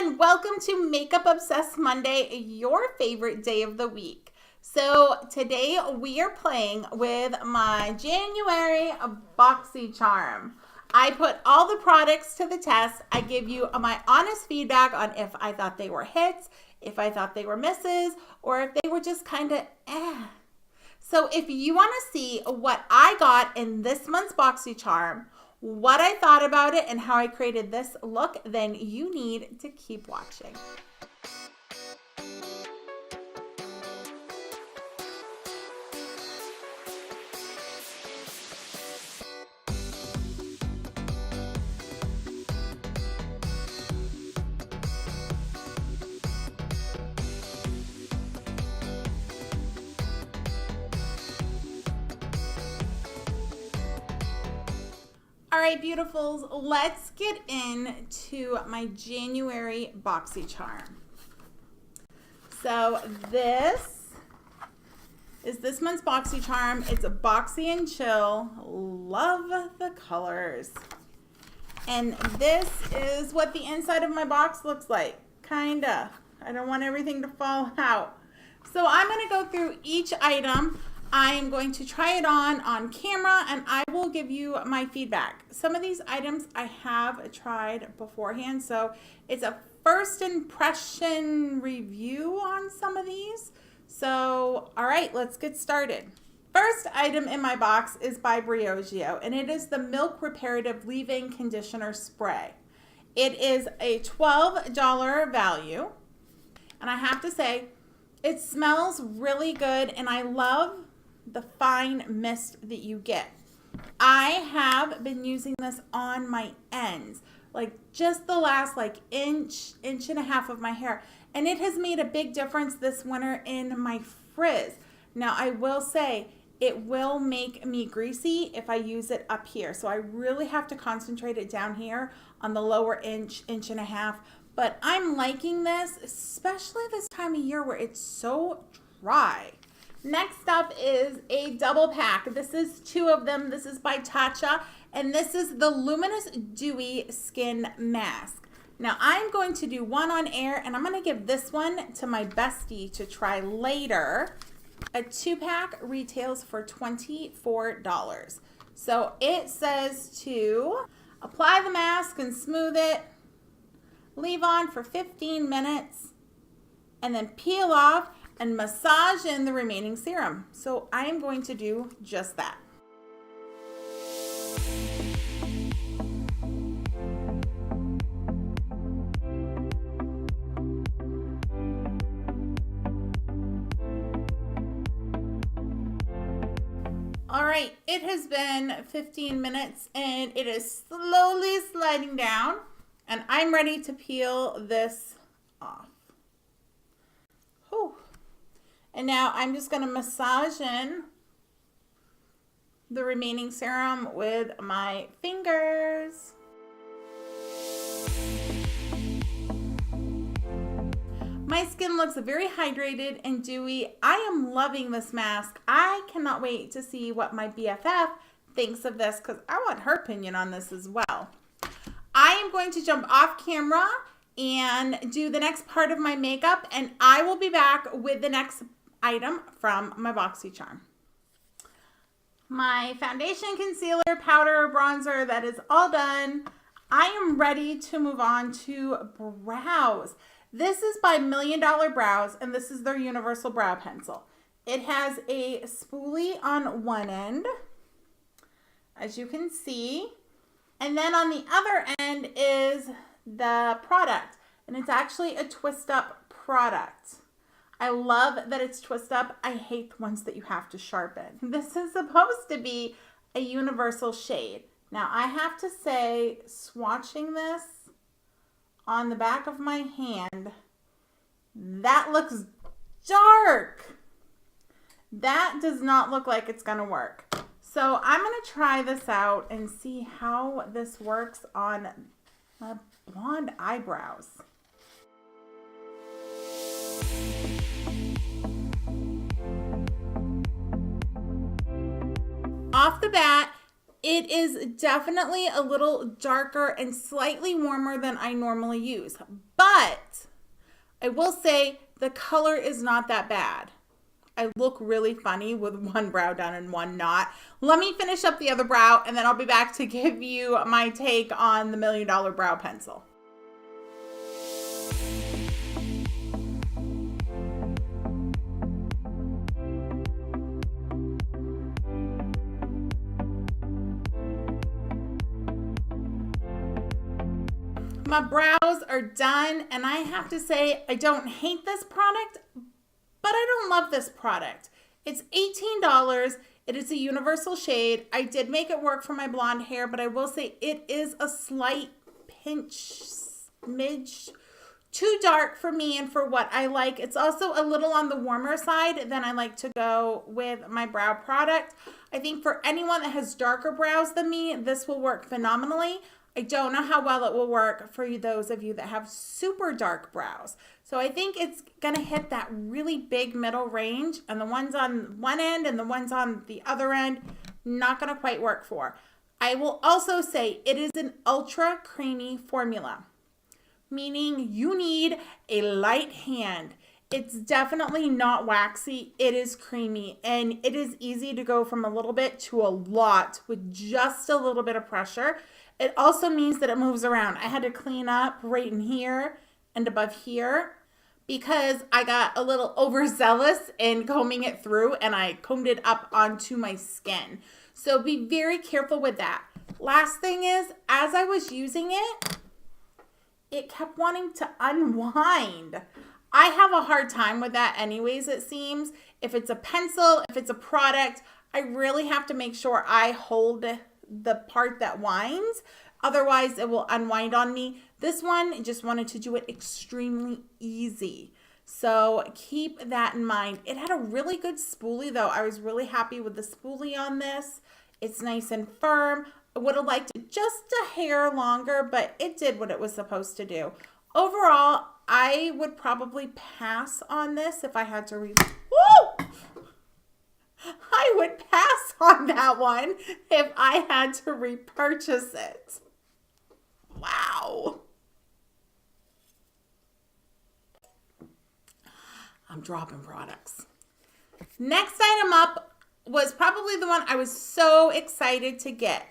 and welcome to Makeup Obsessed Monday, your favorite day of the week. So today we are playing with my January BoxyCharm. I put all the products to the test. I give you my honest feedback on if I thought they were hits, if I thought they were misses, or if they were just kind of So if you want to see what I got in this month's BoxyCharm, what I thought about it, and how I created this look, then you need to keep watching. All right, beautifuls, let's get into my January BoxyCharm. So this is this month's BoxyCharm. It's a boxy and chill. Love the colors. And this is what the inside of my box looks like. Kinda. I don't want everything to fall out. So I'm going to go through each item. I am going to try it on camera, and I will give you my feedback. Some of these items I have tried beforehand, so it's a first impression review on some of these. So, all right, let's get started. First item in my box is by Briogeo, and it is the Milk Reparative Leave-In Conditioner Spray. It is a $12 value, and I have to say, it smells really good, and I love the fine mist that you get. I have been using this on my ends, like just the last inch and a half of my hair, and it has made a big difference this winter in my frizz. Now I will say it will make me greasy if I use it up here, so I really have to concentrate it down here on the lower inch and a half. But I'm liking this, especially this time of year where it's so dry. Next up is a double pack. This is two of them. This is by Tatcha, and this is the Luminous Dewy Skin Mask. Now I'm going to do one on air, and I'm going to give this one to my bestie to try later. A 2-pack retails for $24. So it says to apply the mask and smooth it, leave on for 15 minutes, and then peel off and massage in the remaining serum. So I am going to do just that. All right, it has been 15 minutes and it is slowly sliding down, and I'm ready to peel this off. Whew. And now I'm just going to massage in the remaining serum with my fingers. My skin looks very hydrated and dewy. I am loving this mask. I cannot wait to see what my BFF thinks of this, because I want her opinion on this as well. I am going to jump off camera and do the next part of my makeup, and I will be back with the next item from my BoxyCharm. My foundation, concealer, powder, bronzer, that is all done. I am ready to move on to brows. This is by Million Dollar Brows, and this is their universal brow pencil. It has a spoolie on one end, as you can see, and then on the other end is the product, and it's actually a twist up product. I love that it's twist up. I hate the ones that you have to sharpen. This is supposed to be a universal shade. Now I have to say, swatching this on the back of my hand, that looks dark. That does not look like it's gonna work. So I'm gonna try this out and see how this works on my blonde eyebrows. Off the bat, it is definitely a little darker and slightly warmer than I normally use. But I will say the color is not that bad. I look really funny with one brow done and one not. Let me finish up the other brow and then I'll be back to give you my take on the $1 Million Brow Pencil. My brows are done and I have to say I don't hate this product, but I don't love this product. It's $18. It is a universal shade. I did make it work for my blonde hair, but I will say it is a slight pinch, smidge, too dark for me and for what I like. It's also a little on the warmer side than I like to go with my brow product. I think for anyone that has darker brows than me, this will work phenomenally. I don't know how well it will work for those of you that have super dark brows. So I think it's going to hit that really big middle range, and the ones on one end and the ones on the other end, not going to quite work for. I will also say it is an ultra creamy formula, meaning you need a light hand. It's definitely not waxy. It is creamy, and it is easy to go from a little bit to a lot with just a little bit of pressure. It also means that it moves around. I had to clean up right in here and above here because I got a little overzealous in combing it through and I combed it up onto my skin. So be very careful with that. Last thing is, as I was using it, it kept wanting to unwind. I have a hard time with that anyways, it seems. If it's a pencil, if it's a product, I really have to make sure I hold the part that winds. Otherwise, it will unwind on me. This one just wanted to do it extremely easy. So keep that in mind. It had a really good spoolie though. I was really happy with the spoolie on this. It's nice and firm. I would have liked it just a hair longer, but it did what it was supposed to do. Overall, I would probably pass on this if I had to Woo! I would pass on that one if I had to repurchase it. Wow. I'm dropping products. Next item up was probably the one I was so excited to get.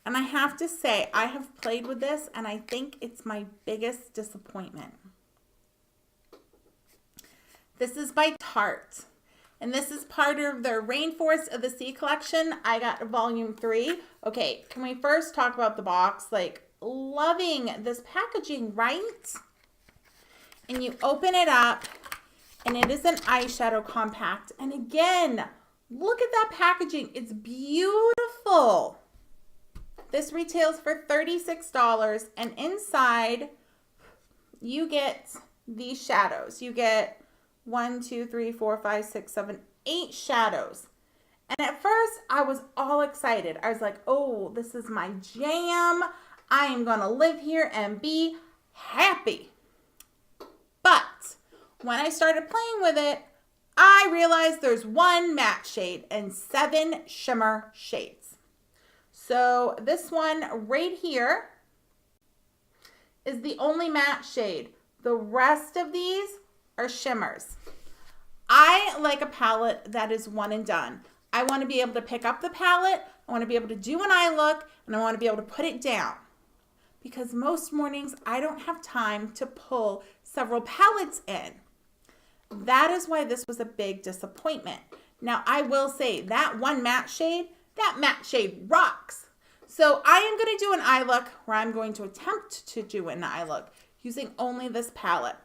And I have to say, I have played with this and I think it's my biggest disappointment. This is by Tarte. And this is part of their Rainforest of the Sea collection. I got volume 3. Okay, can we first talk about the box? Like, loving this packaging, right? And you open it up, and it is an eyeshadow compact. And again, look at that packaging. It's beautiful. This retails for $36, and inside, you get these shadows. You get 1, 2, 3, 4, 5, 6, 7, 8 shadows. And at first, I was all excited. I was like, oh, this is my jam. I am going to live here and be happy. But when I started playing with it, I realized there's 1 matte shade and 7 shimmer shades. So this one right here is the only matte shade. The rest of these are shimmers. I like a palette that is one and done. I want to be able to pick up the palette, I want to be able to do an eye look, and I want to be able to put it down. Because most mornings I don't have time to pull several palettes in. That is why this was a big disappointment. Now I will say that 1 matte shade, that matte shade rocks. So I am going to do an eye look where I'm going to attempt to do an eye look using only this palette.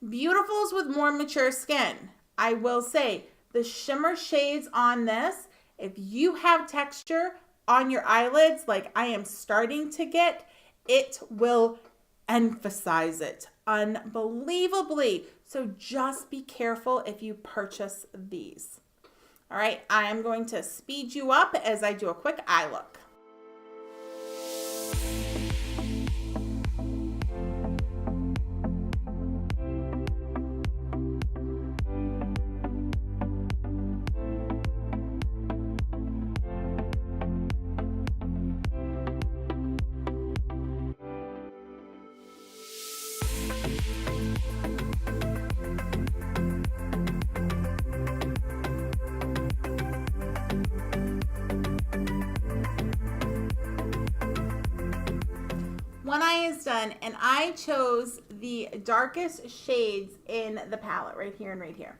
Beautifuls with more mature skin. I will say the shimmer shades on this, if you have texture on your eyelids like I am starting to get, it will emphasize it unbelievably. So just be careful if you purchase these. All right, I am going to speed you up as I do a quick eye look. is done, and I chose the darkest shades in the palette right here and right here.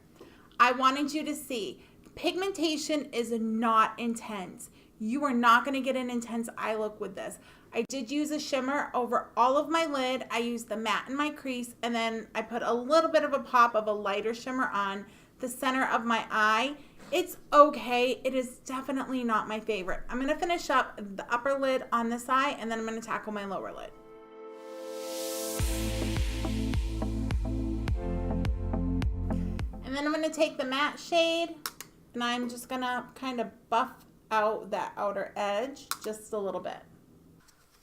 I wanted you to see pigmentation is not intense. You are not going to get an intense eye look with this. I did use a shimmer over all of my lid. I used the matte in my crease, and then I put a little bit of a pop of a lighter shimmer on the center of my eye. It's okay. It is definitely not my favorite. I'm going to finish up the upper lid on this eye, and then I'm going to tackle my lower lid. And then I'm going to take the matte shade, and I'm just going to kind of buff out that outer edge just a little bit.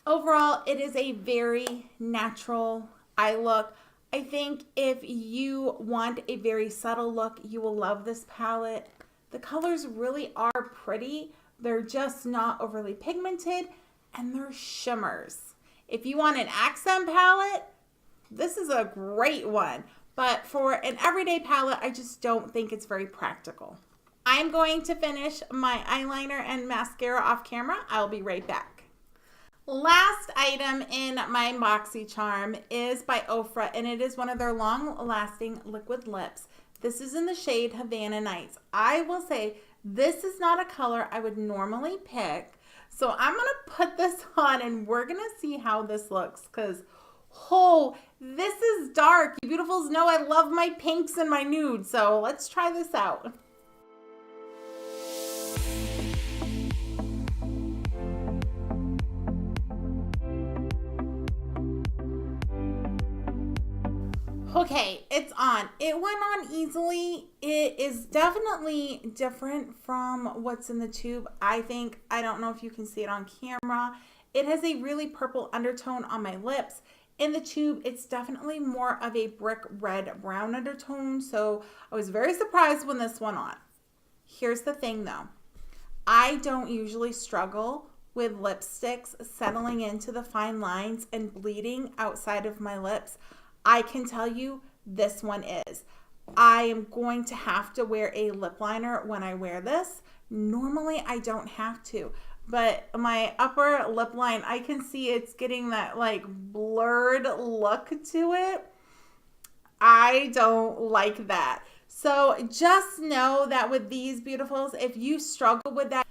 Overall, it is a very natural eye look. I think if you want a very subtle look, you will love this palette. The colors really are pretty. They're just not overly pigmented, and they're shimmers. If you want an accent palette, this is a great one. But for an everyday palette, I just don't think it's very practical. I'm going to finish my eyeliner and mascara off camera. I'll be right back. Last item in my BoxyCharm is by Ofra, and it is one of their long-lasting liquid lips. This is in the shade Havana Nights. I will say this is not a color I would normally pick. So I'm going to put this on and we're going to see how this looks, because, oh, this is dark. You beautifuls know I love my pinks and my nudes. So let's try this out. Okay, it's on. It went on easily. It is definitely different from what's in the tube. I don't know if you can see it on camera. It has a really purple undertone on my lips. In the tube, it's definitely more of a brick red brown undertone. So I was very surprised when this went on. Here's the thing though. I don't usually struggle with lipsticks settling into the fine lines and bleeding outside of my lips. I can tell you this one is. I am going to have to wear a lip liner when I wear this. Normally I don't have to, but my upper lip line, I can see it's getting that like blurred look to it. I don't like that. So just know that with these beautifuls, if you struggle with that,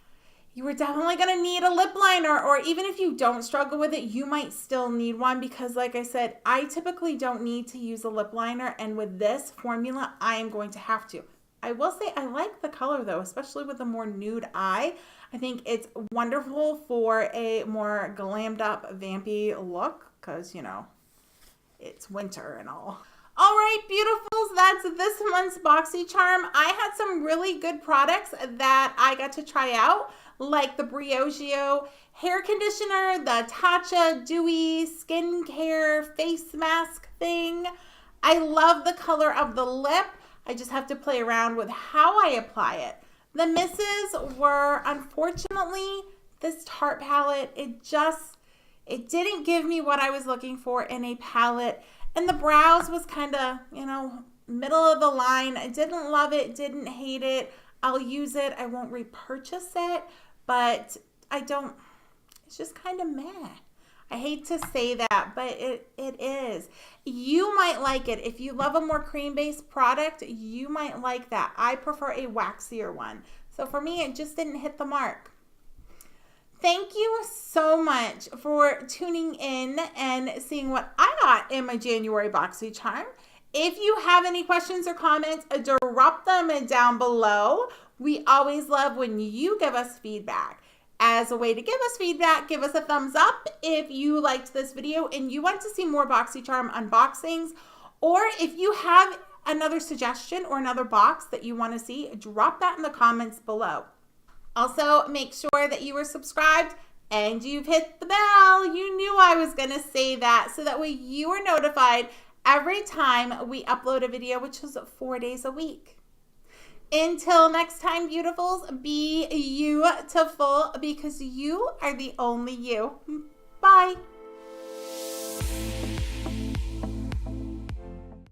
you are definitely going to need a lip liner, or even if you don't struggle with it, you might still need one, because like I said, I typically don't need to use a lip liner, and with this formula, I am going to have to. I will say I like the color though, especially with a more nude eye. I think it's wonderful for a more glammed up, vampy look, because, you know, it's winter and all. All right, beautifuls, that's this month's BoxyCharm. I had some really good products that I got to try out, like the Briogeo hair conditioner, the Tatcha Dewy skincare face mask thing. I love the color of the lip. I just have to play around with how I apply it. The misses were, unfortunately, this Tarte palette. It didn't give me what I was looking for in a palette. And the brows was kind of, you know, middle of the line. I didn't love it, didn't hate it. I'll use it. I won't repurchase it, but it's just kind of meh. I hate to say that, but it is. You might like it. If you love a more cream-based product, you might like that. I prefer a waxier one. So for me, it just didn't hit the mark. Thank you so much for tuning in and seeing what I got in my January BoxyCharm. If you have any questions or comments, drop them down below. We always love when you give us feedback. As a way to give us feedback, give us a thumbs up if you liked this video and you want to see more BoxyCharm unboxings, or if you have another suggestion or another box that you want to see, drop that in the comments below. Also, make sure that you are subscribed and you've hit the bell. You knew I was going to say that, so that way you are notified every time we upload a video, which is 4 days a week. Until next time, beautifuls, be beautiful, because you are the only you. Bye.